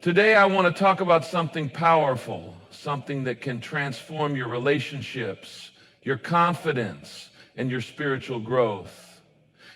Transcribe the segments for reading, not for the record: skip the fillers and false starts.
Today, I want to talk about something powerful, something that can transform your relationships, your confidence, and your spiritual growth.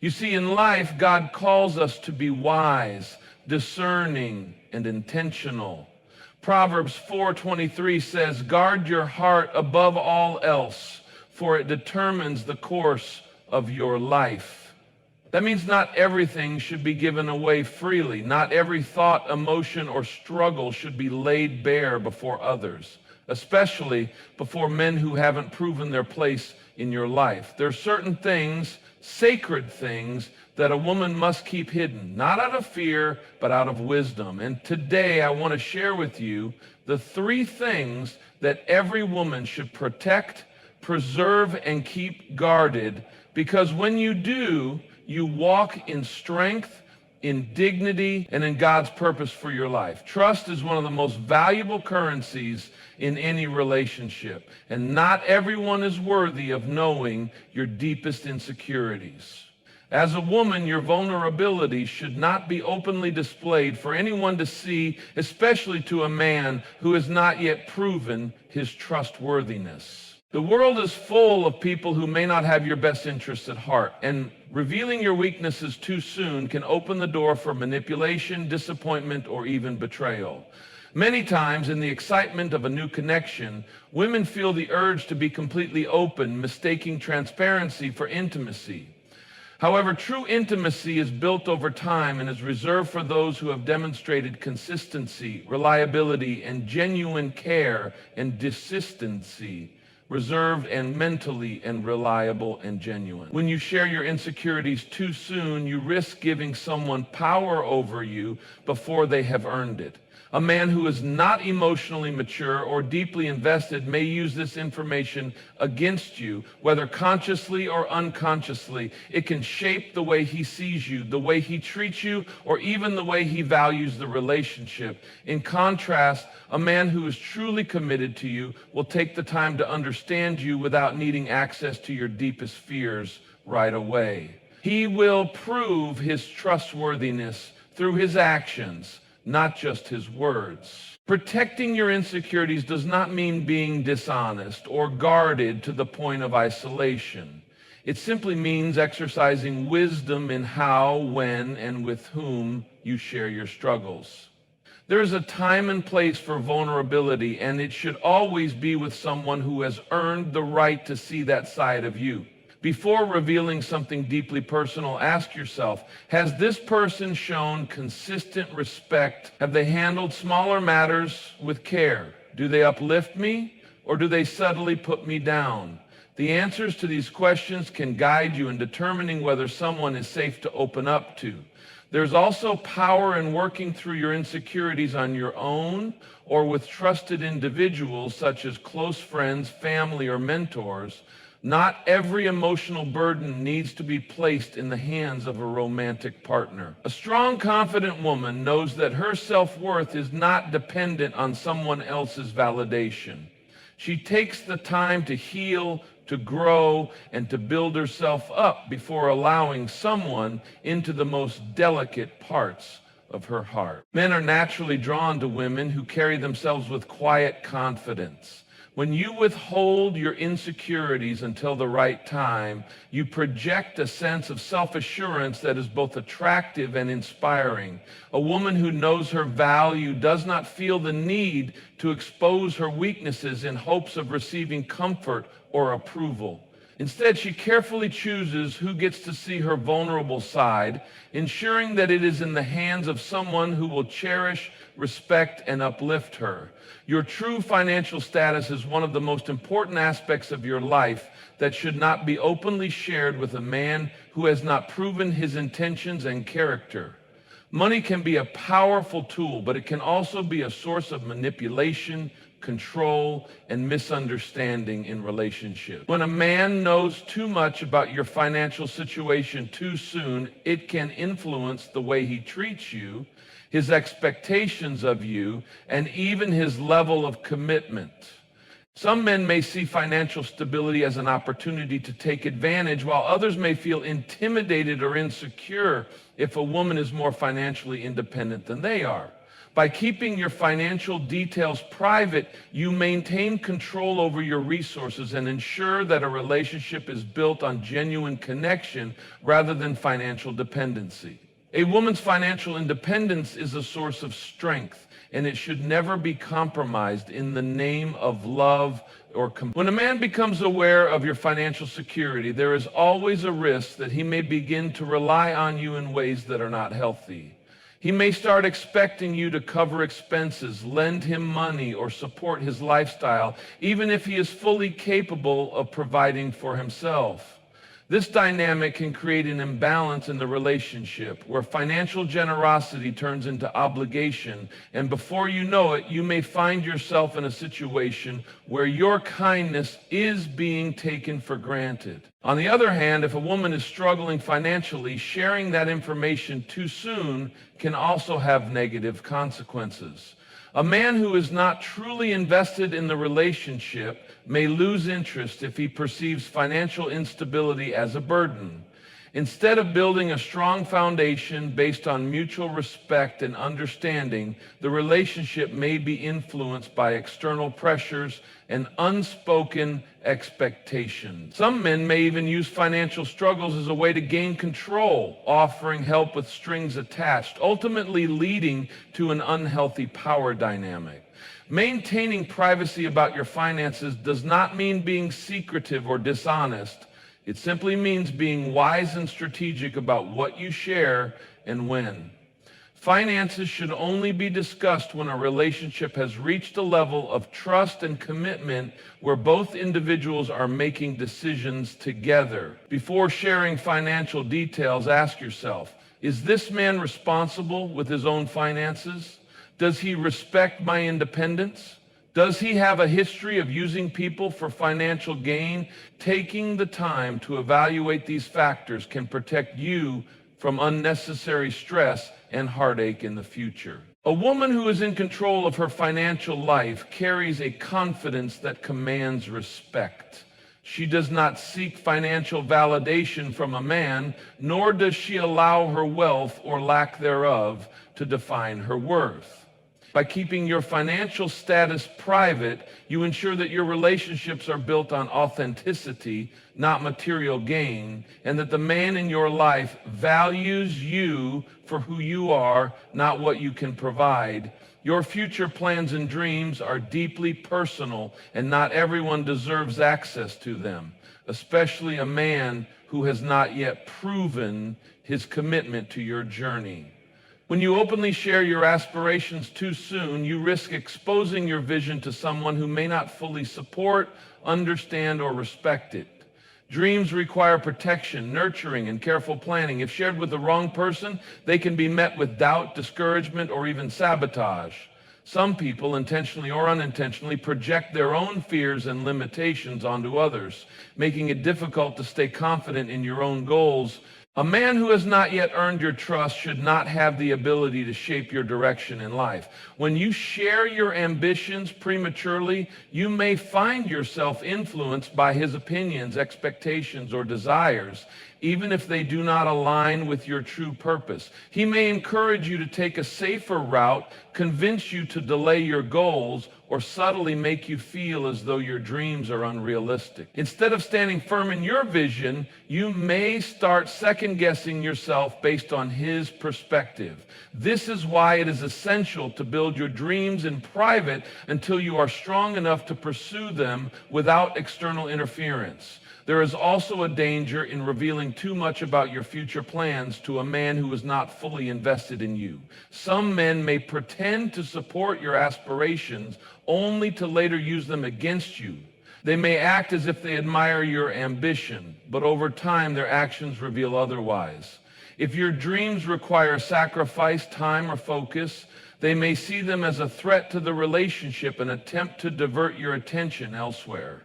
You see, in life, God calls us to be wise, discerning, and intentional. Proverbs 4:23 says, "Guard your heart above all else, for it determines the course of your life." That means not everything should be given away freely. Not every thought, emotion, or struggle should be laid bare before others, especially before men who haven't proven their place in your life. There are certain things, sacred things, that a woman must keep hidden, not out of fear, but out of wisdom. And today I want to share with you the 3 things that every woman should protect, preserve, and keep guarded, because when you do, you walk in strength, in dignity, and in God's purpose for your life. Trust is one of the most valuable currencies in any relationship, and not everyone is worthy of knowing your deepest insecurities. As a woman, your vulnerability should not be openly displayed for anyone to see, especially to a man who has not yet proven his trustworthiness. The world is full of people who may not have your best interests at heart, and revealing your weaknesses too soon can open the door for manipulation, disappointment, or even betrayal. Many times, in the excitement of a new connection, women feel the urge to be completely open, mistaking transparency for intimacy. However, true intimacy is built over time and is reserved for those who have demonstrated consistency, reliability, and genuine care and consistency. Reserved and mentally and reliable and genuine. When you share your insecurities too soon, you risk giving someone power over you before they have earned it. A man who is not emotionally mature or deeply invested may use this information against you, whether consciously or unconsciously. It can shape the way he sees you, the way he treats you, or even the way he values the relationship. In contrast, a man who is truly committed to you will take the time to understand you without needing access to your deepest fears right away. He will prove his trustworthiness through his actions, not just his words. Protecting your insecurities does not mean being dishonest or guarded to the point of isolation. It simply means exercising wisdom in how, when, and with whom you share your struggles. There is a time and place for vulnerability, and it should always be with someone who has earned the right to see that side of you. Before revealing something deeply personal, ask yourself, has this person shown consistent respect? Have they handled smaller matters with care? Do they uplift me, or do they subtly put me down? The answers to these questions can guide you in determining whether someone is safe to open up to. There's also power in working through your insecurities on your own or with trusted individuals such as close friends, family, or mentors. Not every emotional burden needs to be placed in the hands of a romantic partner. A strong, confident woman knows that her self-worth is not dependent on someone else's validation. She takes the time to heal, to grow, and to build herself up before allowing someone into the most delicate parts of her heart. Men are naturally drawn to women who carry themselves with quiet confidence. When you withhold your insecurities until the right time, you project a sense of self-assurance that is both attractive and inspiring. A woman who knows her value does not feel the need to expose her weaknesses in hopes of receiving comfort or approval. Instead, she carefully chooses who gets to see her vulnerable side, ensuring that it is in the hands of someone who will cherish, respect, and uplift her. Your true financial status is one of the most important aspects of your life that should not be openly shared with a man who has not proven his intentions and character. Money can be a powerful tool, but it can also be a source of manipulation, control, and misunderstanding in relationships. When a man knows too much about your financial situation too soon, it can influence the way he treats you, his expectations of you, and even his level of commitment. Some men may see financial stability as an opportunity to take advantage, while others may feel intimidated or insecure if a woman is more financially independent than they are. By keeping your financial details private, you maintain control over your resources and ensure that a relationship is built on genuine connection rather than financial dependency. A woman's financial independence is a source of strength, and it should never be compromised in the name of love or When a man becomes aware of your financial security, there is always a risk that he may begin to rely on you in ways that are not healthy. He may start expecting you to cover expenses, lend him money, or support his lifestyle, even if he is fully capable of providing for himself. This dynamic can create an imbalance in the relationship where financial generosity turns into obligation, and before you know it, you may find yourself in a situation where your kindness is being taken for granted. On the other hand, if a woman is struggling financially, sharing that information too soon can also have negative consequences. A man who is not truly invested in the relationship may lose interest if he perceives financial instability as a burden. Instead of building a strong foundation based on mutual respect and understanding, the relationship may be influenced by external pressures and unspoken expectations. Some men may even use financial struggles as a way to gain control, offering help with strings attached, ultimately leading to an unhealthy power dynamic. Maintaining privacy about your finances does not mean being secretive or dishonest. It simply means being wise and strategic about what you share and when. Finances should only be discussed when a relationship has reached a level of trust and commitment where both individuals are making decisions together. Before sharing financial details, ask yourself, is this man responsible with his own finances? Does he respect my independence? Does he have a history of using people for financial gain? Taking the time to evaluate these factors can protect you from unnecessary stress and heartache in the future. A woman who is in control of her financial life carries a confidence that commands respect. She does not seek financial validation from a man, nor does she allow her wealth or lack thereof to define her worth. By keeping your financial status private, you ensure that your relationships are built on authenticity, not material gain, and that the man in your life values you for who you are, not what you can provide. Your future plans and dreams are deeply personal, and not everyone deserves access to them, especially a man who has not yet proven his commitment to your journey. When you openly share your aspirations too soon, you risk exposing your vision to someone who may not fully support, understand, or respect it. Dreams require protection, nurturing, and careful planning. If shared with the wrong person, they can be met with doubt, discouragement, or even sabotage. Some people, intentionally or unintentionally, project their own fears and limitations onto others, making it difficult to stay confident in your own goals. A man who has not yet earned your trust should not have the ability to shape your direction in life. When you share your ambitions prematurely, you may find yourself influenced by his opinions, expectations, or desires, even if they do not align with your true purpose. He may encourage you to take a safer route, convince you to delay your goals, or subtly make you feel as though your dreams are unrealistic. Instead of standing firm in your vision, you may start second-guessing yourself based on his perspective. This is why it is essential to build your dreams in private until you are strong enough to pursue them without external interference. There is also a danger in revealing too much about your future plans to a man who is not fully invested in you. Some men may pretend to support your aspirations only to later use them against you. They may act as if they admire your ambition, but over time their actions reveal otherwise. If your dreams require sacrifice, time, or focus, they may see them as a threat to the relationship and attempt to divert your attention elsewhere.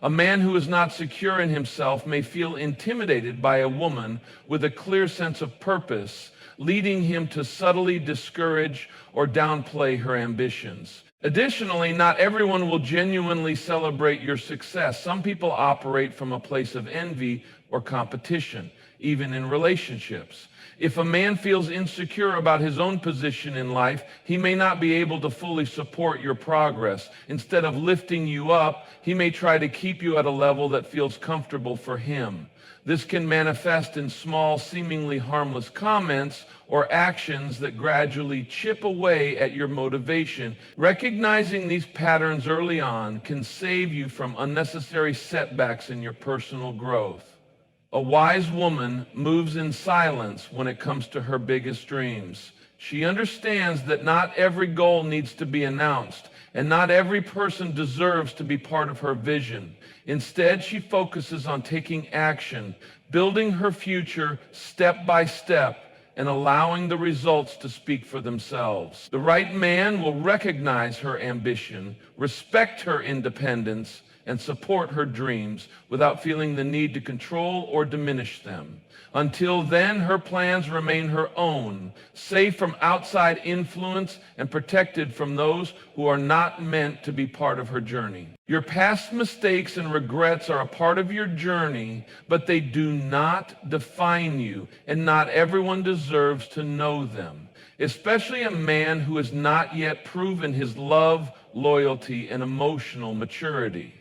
A man who is not secure in himself may feel intimidated by a woman with a clear sense of purpose, leading him to subtly discourage or downplay her ambitions. Additionally, not everyone will genuinely celebrate your success. Some people operate from a place of envy or competition, even in relationships. If a man feels insecure about his own position in life, he may not be able to fully support your progress. Instead of lifting you up, he may try to keep you at a level that feels comfortable for him. This can manifest in small, seemingly harmless comments or actions that gradually chip away at your motivation. Recognizing these patterns early on can save you from unnecessary setbacks in your personal growth. A wise woman moves in silence when it comes to her biggest dreams. She understands that not every goal needs to be announced, and not every person deserves to be part of her vision. Instead, she focuses on taking action, building her future step by step, and allowing the results to speak for themselves. The right man will recognize her ambition, respect her independence, and support her dreams without feeling the need to control or diminish them. Until then, her plans remain her own, safe from outside influence and protected from those who are not meant to be part of her journey. Your past mistakes and regrets are a part of your journey, but they do not define you, and not everyone deserves to know them, especially a man who has not yet proven his love, loyalty, and emotional maturity.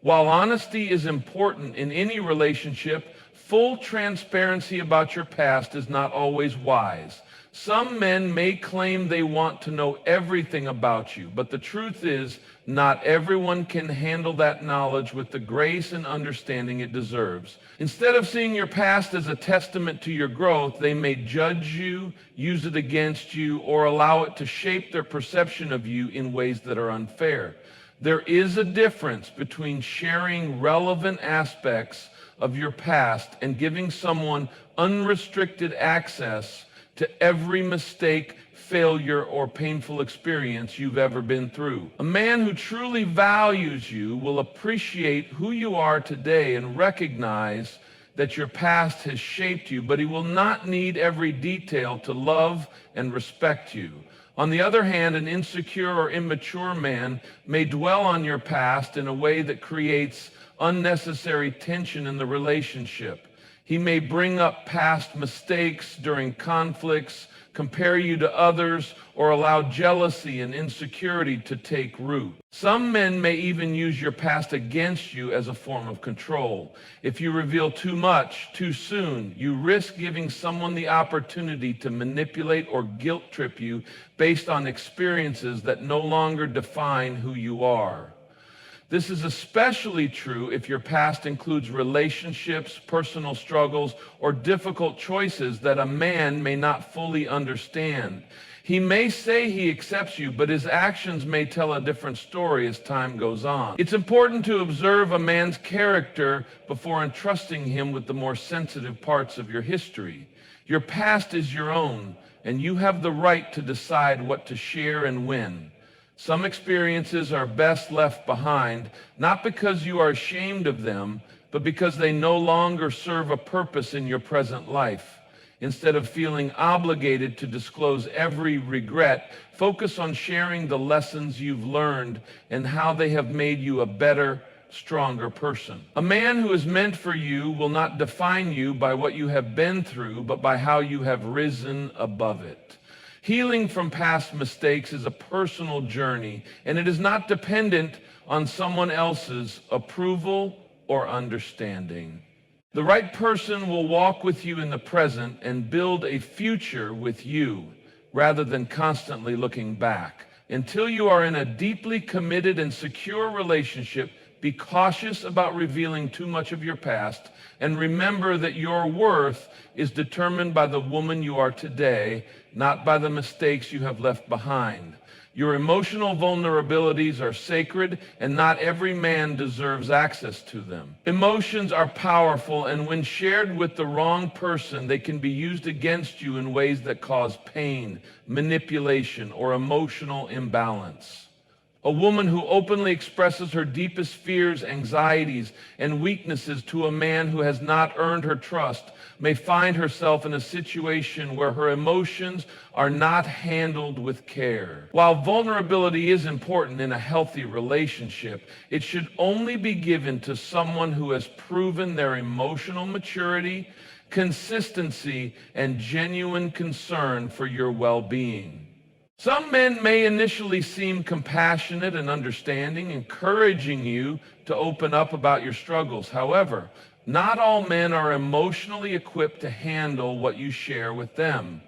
While honesty is important in any relationship, full transparency about your past is not always wise. Some men may claim they want to know everything about you, but the truth is, not everyone can handle that knowledge with the grace and understanding it deserves. Instead of seeing your past as a testament to your growth, they may judge you, use it against you, or allow it to shape their perception of you in ways that are unfair. There is a difference between sharing relevant aspects of your past and giving someone unrestricted access to every mistake, failure, or painful experience you've ever been through. A man who truly values you will appreciate who you are today and recognize that your past has shaped you, but he will not need every detail to love and respect you. On the other hand, an insecure or immature man may dwell on your past in a way that creates unnecessary tension in the relationship. He may bring up past mistakes during conflicts, compare you to others, or allow jealousy and insecurity to take root. Some men may even use your past against you as a form of control. If you reveal too much too soon, you risk giving someone the opportunity to manipulate or guilt trip you based on experiences that no longer define who you are. This is especially true if your past includes relationships, personal struggles, or difficult choices that a man may not fully understand. He may say he accepts you, but his actions may tell a different story as time goes on. It's important to observe a man's character before entrusting him with the more sensitive parts of your history. Your past is your own, and you have the right to decide what to share and when. Some experiences are best left behind, not because you are ashamed of them, but because they no longer serve a purpose in your present life. Instead of feeling obligated to disclose every regret, focus on sharing the lessons you've learned and how they have made you a better, stronger person. A man who is meant for you will not define you by what you have been through, but by how you have risen above it. Healing from past mistakes is a personal journey, and it is not dependent on someone else's approval or understanding. The right person will walk with you in the present and build a future with you, rather than constantly looking back. Until you are in a deeply committed and secure relationship, be cautious about revealing too much of your past, and remember that your worth is determined by the woman you are today, not by the mistakes you have left behind. Your emotional vulnerabilities are sacred, and not every man deserves access to them. Emotions are powerful, and when shared with the wrong person, they can be used against you in ways that cause pain, manipulation, or emotional imbalance. A woman who openly expresses her deepest fears, anxieties, and weaknesses to a man who has not earned her trust may find herself in a situation where her emotions are not handled with care. While vulnerability is important in a healthy relationship, it should only be given to someone who has proven their emotional maturity, consistency, and genuine concern for your well-being. Some men may initially seem compassionate and understanding, encouraging you to open up about your struggles. However, not all men are emotionally equipped to handle what you share with them.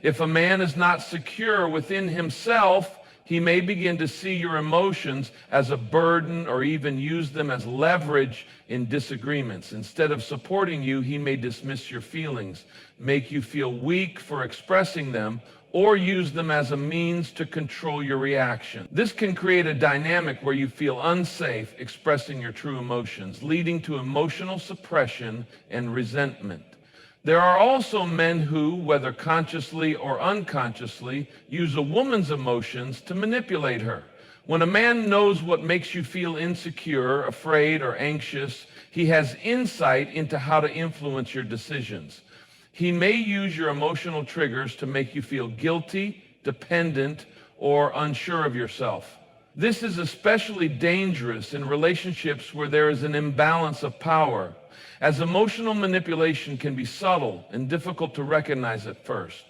If a man is not secure within himself, he may begin to see your emotions as a burden or even use them as leverage in disagreements. Instead of supporting you, he may dismiss your feelings, make you feel weak for expressing them, or use them as a means to control your reaction. This can create a dynamic where you feel unsafe expressing your true emotions, leading to emotional suppression and resentment. There are also men who, whether consciously or unconsciously, use a woman's emotions to manipulate her. When a man knows what makes you feel insecure, afraid, or anxious, he has insight into how to influence your decisions. He may use your emotional triggers to make you feel guilty, dependent, or unsure of yourself. This is especially dangerous in relationships where there is an imbalance of power, as emotional manipulation can be subtle and difficult to recognize at first.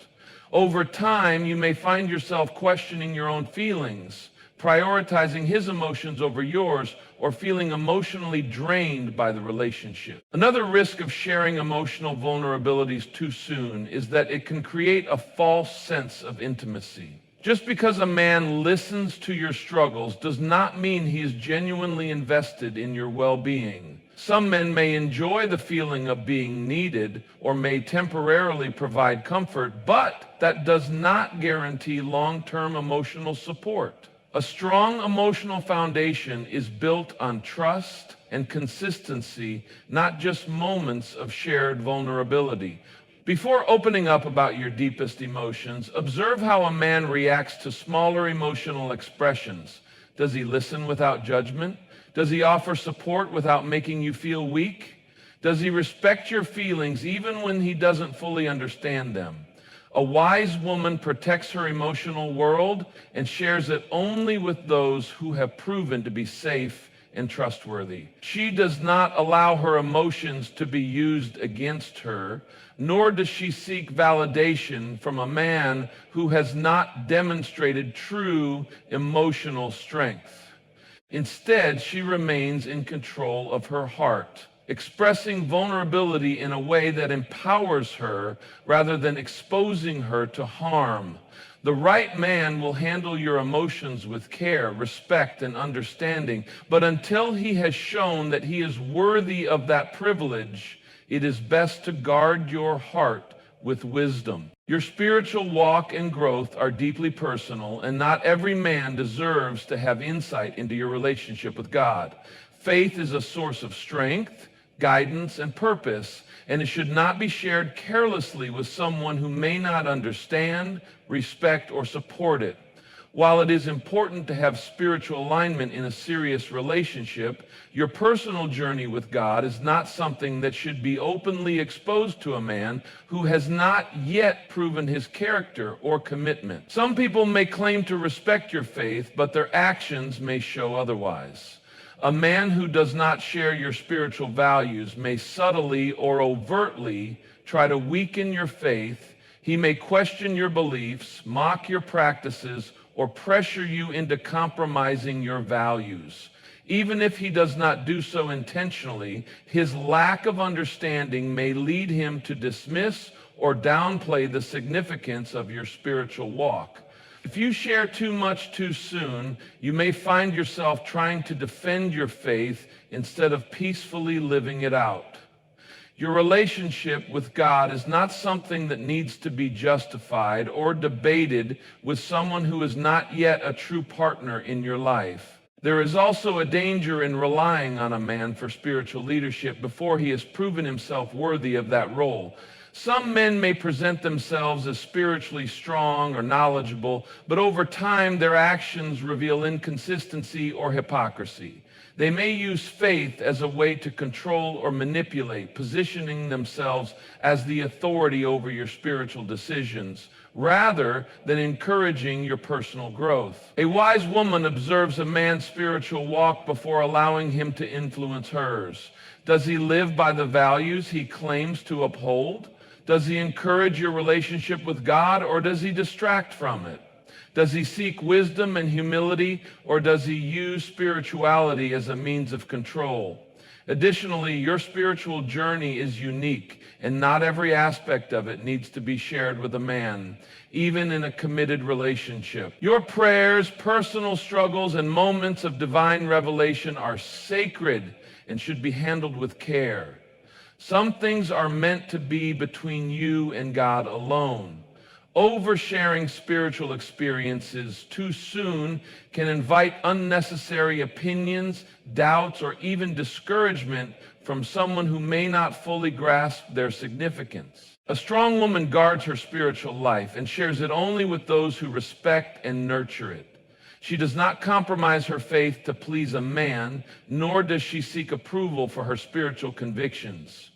Over time, you may find yourself questioning your own feelings, prioritizing his emotions over yours, or feeling emotionally drained by the relationship. Another risk of sharing emotional vulnerabilities too soon is that it can create a false sense of intimacy. Just because a man listens to your struggles does not mean he is genuinely invested in your well-being. Some men may enjoy the feeling of being needed or may temporarily provide comfort, but that does not guarantee long-term emotional support. A strong emotional foundation is built on trust and consistency, not just moments of shared vulnerability. Before opening up about your deepest emotions, observe how a man reacts to smaller emotional expressions. Does he listen without judgment? Does he offer support without making you feel weak? Does he respect your feelings even when he doesn't fully understand them? A wise woman protects her emotional world and shares it only with those who have proven to be safe and trustworthy. She does not allow her emotions to be used against her, nor does she seek validation from a man who has not demonstrated true emotional strength. Instead, she remains in control of her heart, expressing vulnerability in a way that empowers her rather than exposing her to harm. The right man will handle your emotions with care, respect, and understanding, but until he has shown that he is worthy of that privilege, it is best to guard your heart with wisdom. Your spiritual walk and growth are deeply personal, and not every man deserves to have insight into your relationship with God. Faith is a source of strength, guidance, and purpose, and it should not be shared carelessly with someone who may not understand, respect, or support it. While it is important to have spiritual alignment in a serious relationship, your personal journey with God is not something that should be openly exposed to a man who has not yet proven his character or commitment. Some people may claim to respect your faith, but their actions may show otherwise. A man who does not share your spiritual values may subtly or overtly try to weaken your faith. He may question your beliefs, mock your practices, or pressure you into compromising your values. Even if he does not do so intentionally, his lack of understanding may lead him to dismiss or downplay the significance of your spiritual walk. If you share too much too soon, you may find yourself trying to defend your faith instead of peacefully living it out. Your relationship with God is not something that needs to be justified or debated with someone who is not yet a true partner in your life. There is also a danger in relying on a man for spiritual leadership before he has proven himself worthy of that role. Some men may present themselves as spiritually strong or knowledgeable, but over time their actions reveal inconsistency or hypocrisy. They may use faith as a way to control or manipulate, positioning themselves as the authority over your spiritual decisions rather than encouraging your personal growth. A wise woman observes a man's spiritual walk before allowing him to influence hers. Does he live by the values he claims to uphold? Does he encourage your relationship with God, or does he distract from it? Does he seek wisdom and humility, or does he use spirituality as a means of control? Additionally, your spiritual journey is unique, and not every aspect of it needs to be shared with a man, even in a committed relationship. Your prayers, personal struggles, and moments of divine revelation are sacred and should be handled with care. Some things are meant to be between you and God alone. Oversharing spiritual experiences too soon can invite unnecessary opinions, doubts, or even discouragement from someone who may not fully grasp their significance. A strong woman guards her spiritual life and shares it only with those who respect and nurture it. She does not compromise her faith to please a man, nor does she seek approval for her spiritual convictions.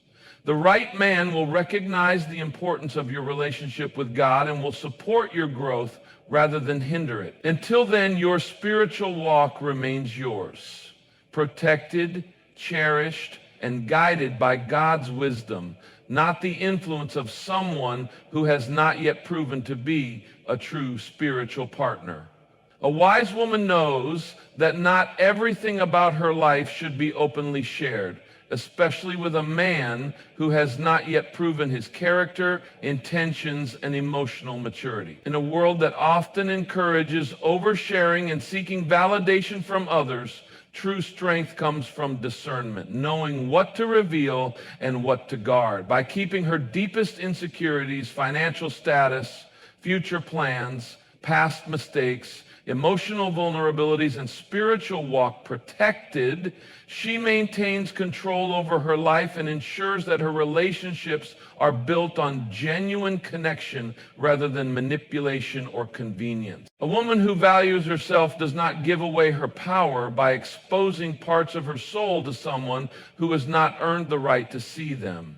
The right man will recognize the importance of your relationship with God and will support your growth rather than hinder it. Until then, your spiritual walk remains yours, protected, cherished, and guided by God's wisdom, not the influence of someone who has not yet proven to be a true spiritual partner. A wise woman knows that not everything about her life should be openly shared, especially with a man who has not yet proven his character, intentions, and emotional maturity. In a world that often encourages oversharing and seeking validation from others, true strength comes from discernment, knowing what to reveal and what to guard. By keeping her deepest insecurities, financial status, future plans, past mistakes, emotional vulnerabilities, and spiritual walk protected, she maintains control over her life and ensures that her relationships are built on genuine connection rather than manipulation or convenience. A woman who values herself does not give away her power by exposing parts of her soul to someone who has not earned the right to see them.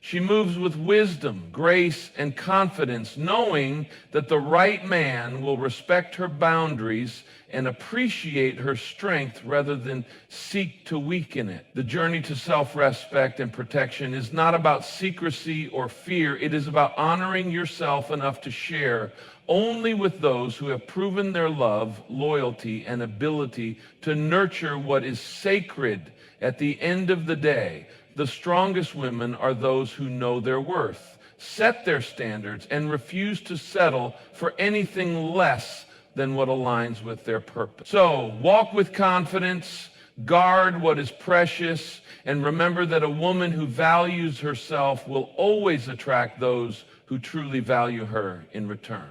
She moves with wisdom, grace, and confidence, knowing that the right man will respect her boundaries and appreciate her strength rather than seek to weaken it. The journey to self-respect and protection is not about secrecy or fear. It is about honoring yourself enough to share only with those who have proven their love, loyalty, and ability to nurture what is sacred. At the end of the day, the strongest women are those who know their worth, set their standards, and refuse to settle for anything less than what aligns with their purpose. So, walk with confidence, guard what is precious, and remember that a woman who values herself will always attract those who truly value her in return.